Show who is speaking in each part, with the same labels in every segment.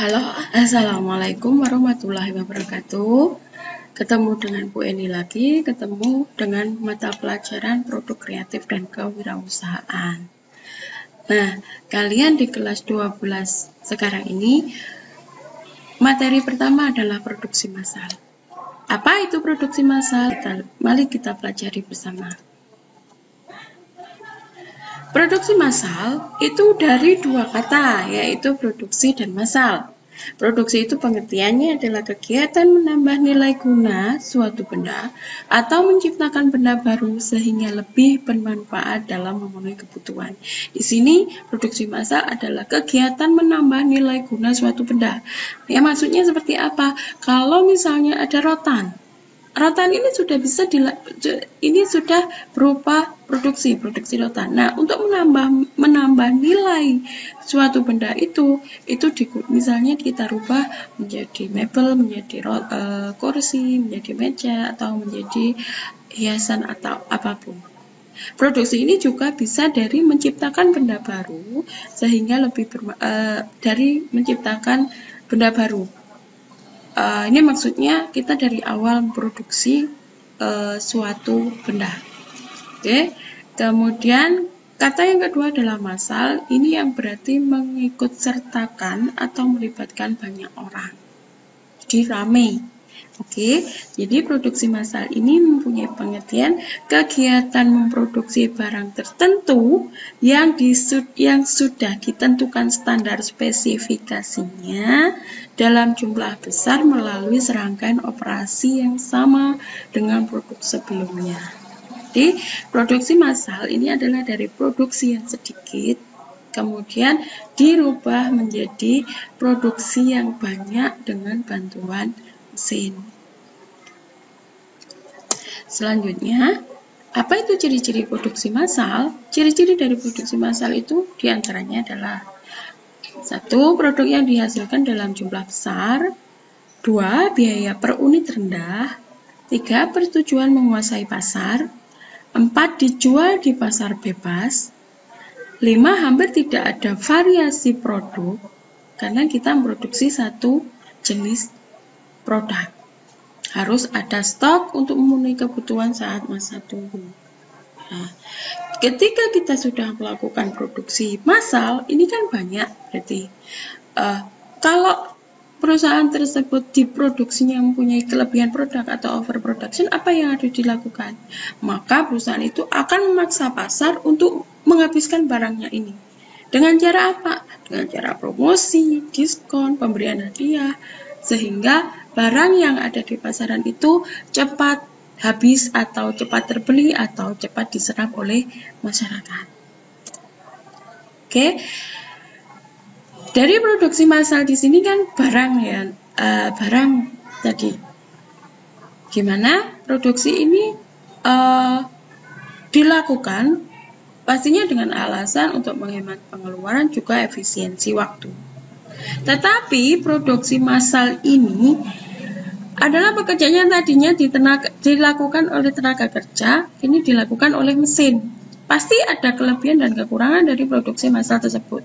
Speaker 1: Halo, Assalamualaikum warahmatullahi wabarakatuh. Ketemu dengan Bu Eni lagi, ketemu dengan mata pelajaran produk kreatif dan kewirausahaan. Nah, kalian di kelas 12 sekarang ini, materi pertama adalah produksi massal. Apa itu produksi massal? Mari kita pelajari bersama. Produksi massal itu dari dua kata, yaitu produksi dan massal. Produksi itu pengertiannya adalah kegiatan menambah nilai guna suatu benda atau menciptakan benda baru sehingga lebih bermanfaat dalam memenuhi kebutuhan. Di sini produksi massal adalah kegiatan menambah nilai guna suatu benda. Ya, maksudnya seperti apa? Kalau misalnya ada rotan. Rotan ini sudah sudah berupa produksi rotan. Nah, untuk menambah nilai suatu benda itu misalnya kita rubah menjadi mebel, menjadi kursi, menjadi meja, atau menjadi hiasan atau apapun. Produksi ini juga bisa dari menciptakan benda baru sehingga dari menciptakan benda baru. Ini maksudnya kita dari awal memproduksi suatu benda. Oke. Kemudian kata yang kedua adalah massal. Ini yang berarti mengikut sertakan atau melibatkan banyak orang. Jadi rame. Oke, jadi produksi massal ini mempunyai pengertian kegiatan memproduksi barang tertentu yang sudah ditentukan standar spesifikasinya dalam jumlah besar melalui serangkaian operasi yang sama dengan produk sebelumnya. Jadi, produksi massal ini adalah dari produksi yang sedikit, kemudian dirubah menjadi produksi yang banyak dengan bantuan mesin. Selanjutnya, apa itu ciri-ciri produksi massal? Ciri-ciri dari produksi massal itu diantaranya adalah 1. Produk yang dihasilkan dalam jumlah besar. 2. Biaya per unit rendah. 3. Persetujuan menguasai pasar. 4. Dijual di pasar bebas. 5. Hampir tidak ada variasi produk karena kita memproduksi satu jenis produk. Harus ada stok untuk memenuhi kebutuhan saat masa tunggu. Nah, ketika kita sudah melakukan produksi massal, ini kan banyak berarti. Kalau perusahaan tersebut diproduksinya mempunyai kelebihan produk atau overproduction, apa yang harus dilakukan? Maka perusahaan itu akan memaksa pasar untuk menghabiskan barangnya ini. Dengan cara apa? Dengan cara promosi, diskon, pemberian hadiah, sehingga barang yang ada di pasaran itu cepat habis atau cepat terbeli atau cepat diserap oleh masyarakat. Oke. Dari produksi massal di sini kan barang tadi. Gimana produksi ini dilakukan? Pastinya dengan alasan untuk menghemat pengeluaran juga efisiensi waktu. Tetapi produksi massal ini adalah pekerjaan yang tadinya dilakukan oleh tenaga kerja, ini dilakukan oleh mesin. Pasti ada kelebihan dan kekurangan dari produksi massal tersebut.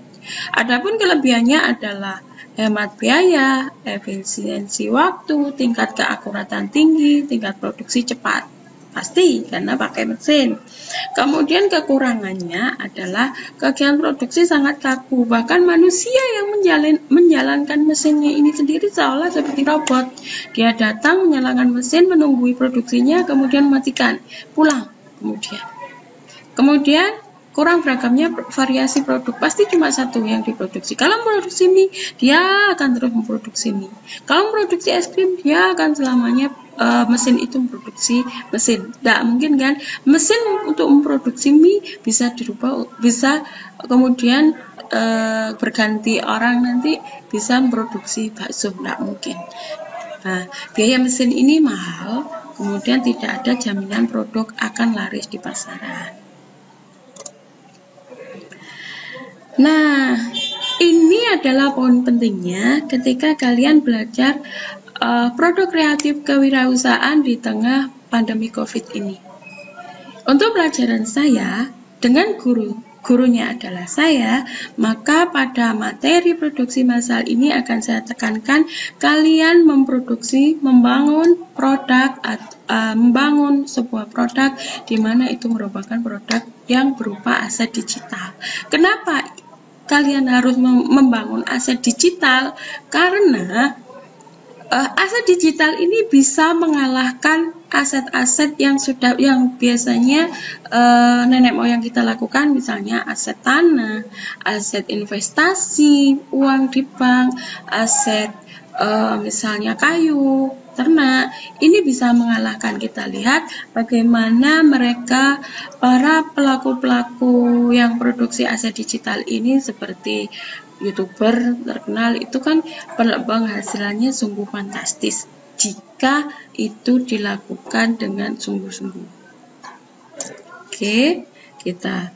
Speaker 1: Adapun kelebihannya adalah hemat biaya, efisiensi waktu, tingkat keakuratan tinggi, tingkat produksi cepat. Pasti karena pakai mesin. Kemudian kekurangannya adalah kegiatan produksi sangat kaku. Bahkan manusia yang menjalankan mesinnya ini sendiri seolah seperti robot. Dia datang menyalakan mesin, menunggui produksinya, kemudian mematikan, pulang Kemudian kurang beragamnya variasi produk, pasti cuma satu yang diproduksi. Kalau memproduksi mie, dia akan terus memproduksi mie. Kalau memproduksi es krim, dia akan selamanya mesin itu memproduksi mesin. Tidak mungkin kan? Mesin untuk memproduksi mie bisa dirubah, bisa kemudian berganti orang nanti bisa memproduksi bakso. Tidak mungkin. Nah, biaya mesin ini mahal, kemudian tidak ada jaminan produk akan laris di pasaran. Nah, ini adalah poin pentingnya ketika kalian belajar produk kreatif kewirausahaan di tengah pandemi COVID ini. Untuk pelajaran saya dengan guru gurunya adalah saya, maka pada materi produksi massal ini akan saya tekankan kalian membangun produk, membangun sebuah produk di mana itu merupakan produk yang berupa aset digital. Kenapa kalian harus membangun aset digital? Karena aset digital ini bisa mengalahkan aset-aset yang biasanya nenek moyang kita lakukan, misalnya aset tanah, aset investasi, uang di bank, aset misalnya kayu, ternak. Ini bisa mengalahkan. Kita lihat bagaimana mereka, para pelaku-pelaku yang produksi aset digital ini, seperti YouTuber terkenal itu kan penghasilannya sungguh fantastis jika itu dilakukan dengan sungguh-sungguh. Oke, kita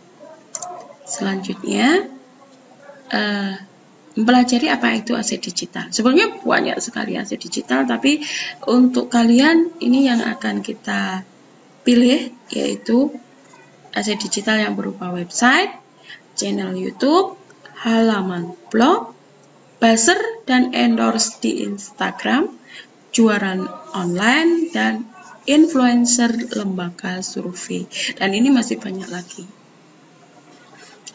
Speaker 1: selanjutnya mempelajari apa itu aset digital. Sebenarnya banyak sekali aset digital, tapi untuk kalian ini yang akan kita pilih, yaitu aset digital yang berupa website, channel YouTube, halaman blog, buzzer dan endorse di Instagram, jualan online, dan influencer lembaga survei. Dan ini masih banyak lagi.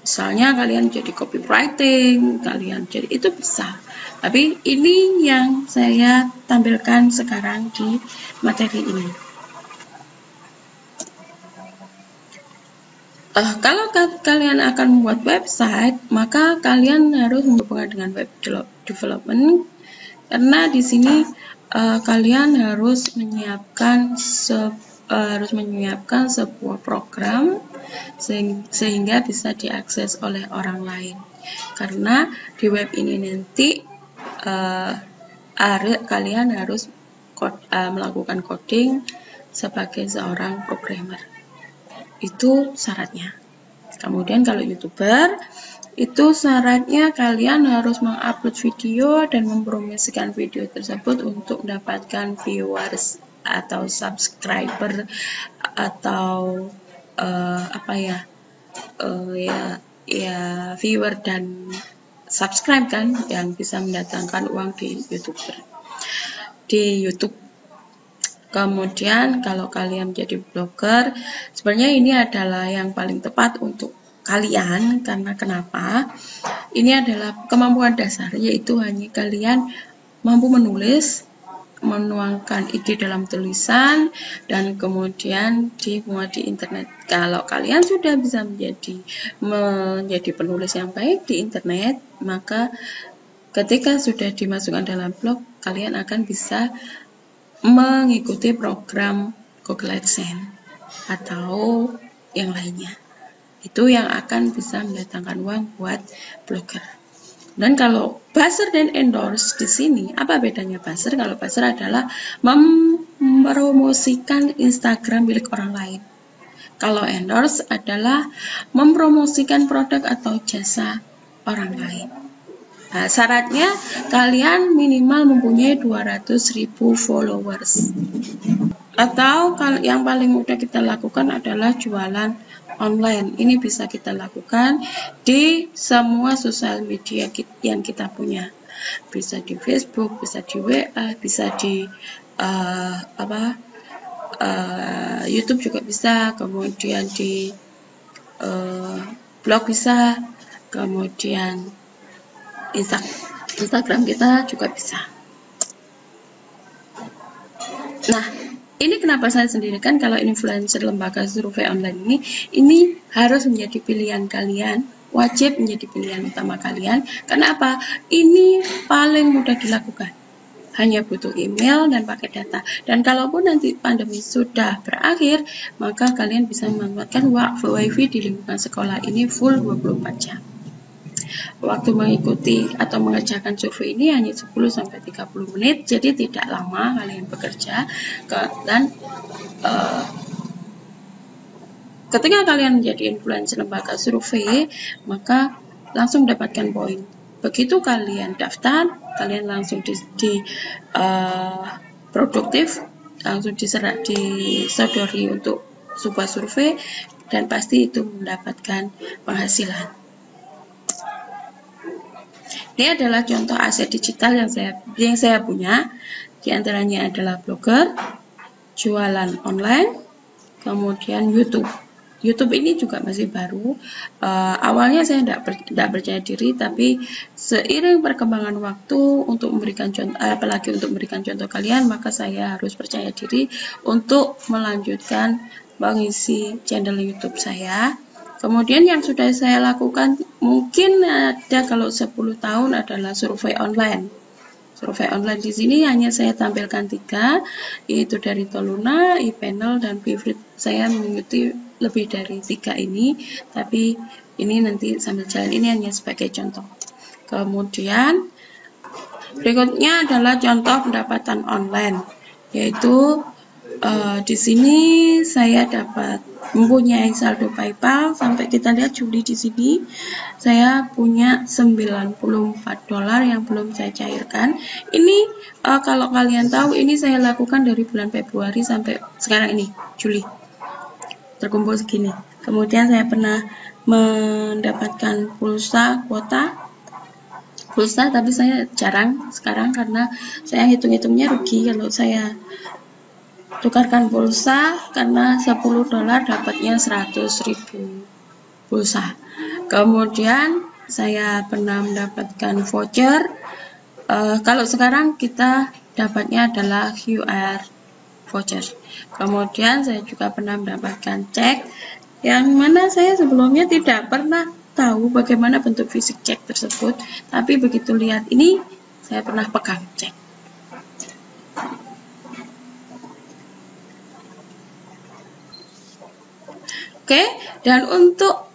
Speaker 1: Misalnya kalian jadi copywriting, kalian jadi, itu bisa. Tapi ini yang saya tampilkan sekarang di materi ini. Kalau kalian akan membuat website, maka kalian harus berhubungan dengan web development, karena di sini kalian harus menyiapkan sebuah program sehingga bisa diakses oleh orang lain. Karena di web ini nanti kalian harus melakukan coding sebagai seorang programmer. Itu syaratnya. Kemudian kalau YouTuber, itu syaratnya kalian harus mengupload video dan mempromosikan video tersebut untuk mendapatkan viewers atau subscriber atau viewer dan subscribe kan, yang bisa mendatangkan uang di YouTube. Kemudian kalau kalian menjadi blogger, sebenarnya ini adalah yang paling tepat untuk kalian. Karena kenapa? Ini adalah kemampuan dasar, yaitu hanya kalian mampu menulis, menuangkan ide dalam tulisan, dan kemudian dimuat di internet. Kalau kalian sudah bisa menjadi penulis yang baik di internet, maka ketika sudah dimasukkan dalam blog, kalian akan bisa mengikuti program Google AdSense atau yang lainnya. Itu yang akan bisa mendatangkan uang buat blogger. Dan kalau buzzer dan endorse di sini, apa bedanya buzzer? Kalau buzzer adalah mempromosikan Instagram milik orang lain. Kalau endorse adalah mempromosikan produk atau jasa orang lain. Nah, syaratnya kalian minimal mempunyai 200.000 followers. Atau yang paling mudah kita lakukan adalah jualan online. Ini bisa kita lakukan di semua sosial media yang kita punya. Bisa di Facebook, bisa di WA, bisa di YouTube juga bisa, kemudian di blog bisa, kemudian Instagram kita juga bisa. Nah, ini kenapa saya sendirikan kalau influencer lembaga survei online ini harus menjadi pilihan kalian, wajib menjadi pilihan utama kalian. Karena apa? Ini paling mudah dilakukan. Hanya butuh email dan pakai data. Dan kalaupun nanti pandemi sudah berakhir, maka kalian bisa memanfaatkan WiFi di lingkungan sekolah ini full 24 jam. Waktu mengikuti atau mengerjakan survei ini hanya 10-30 menit, jadi tidak lama kalian bekerja. Dan ketika kalian menjadi influencer lembaga survei, maka langsung mendapatkan poin. Begitu kalian daftar, kalian langsung produktif, langsung disodori untuk sebuah survei, dan pasti itu mendapatkan penghasilan. Ini adalah contoh aset digital yang saya punya. Di antaranya adalah blogger, jualan online, kemudian YouTube. YouTube ini juga masih baru. Awalnya saya tidak percaya diri, tapi seiring perkembangan waktu untuk memberikan contoh, apalagi untuk memberikan contoh kalian, maka saya harus percaya diri untuk melanjutkan mengisi channel YouTube saya. Kemudian yang sudah saya lakukan mungkin ada kalau 10 tahun adalah survei online. Survei online di sini hanya saya tampilkan 3, yaitu dari Toluna, ePanel, dan Favorite. Saya mengikuti lebih dari 3 ini, tapi ini nanti sambil jalan, ini hanya sebagai contoh. Kemudian berikutnya adalah contoh pendapatan online, yaitu di sini saya dapat mempunyai saldo PayPal. Sampai kita lihat Juli di sini saya punya $94 yang belum saya cairkan. Ini kalau kalian tahu, ini saya lakukan dari bulan Februari sampai sekarang ini Juli, terkumpul segini. Kemudian saya pernah mendapatkan pulsa tapi saya jarang sekarang karena saya hitung-hitungnya rugi kalau saya tukarkan pulsa, karena $10 dapatnya 100.000 pulsa. Kemudian saya pernah mendapatkan voucher. Kalau sekarang kita dapatnya adalah QR voucher. Kemudian saya juga pernah mendapatkan cek, yang mana saya sebelumnya tidak pernah tahu bagaimana bentuk fisik cek tersebut, tapi begitu lihat ini saya pernah pegang cek. Oke, dan untuk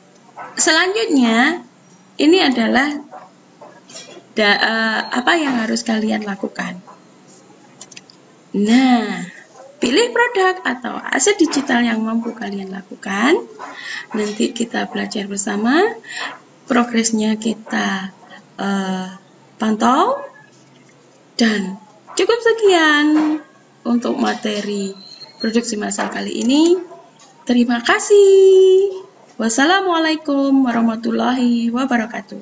Speaker 1: selanjutnya ini adalah apa yang harus kalian lakukan. Nah, pilih produk atau aset digital yang mampu kalian lakukan. Nanti kita belajar bersama, progresnya kita pantau, dan cukup sekian untuk materi produksi massal kali ini. Terima kasih. Wassalamualaikum warahmatullahi wabarakatuh.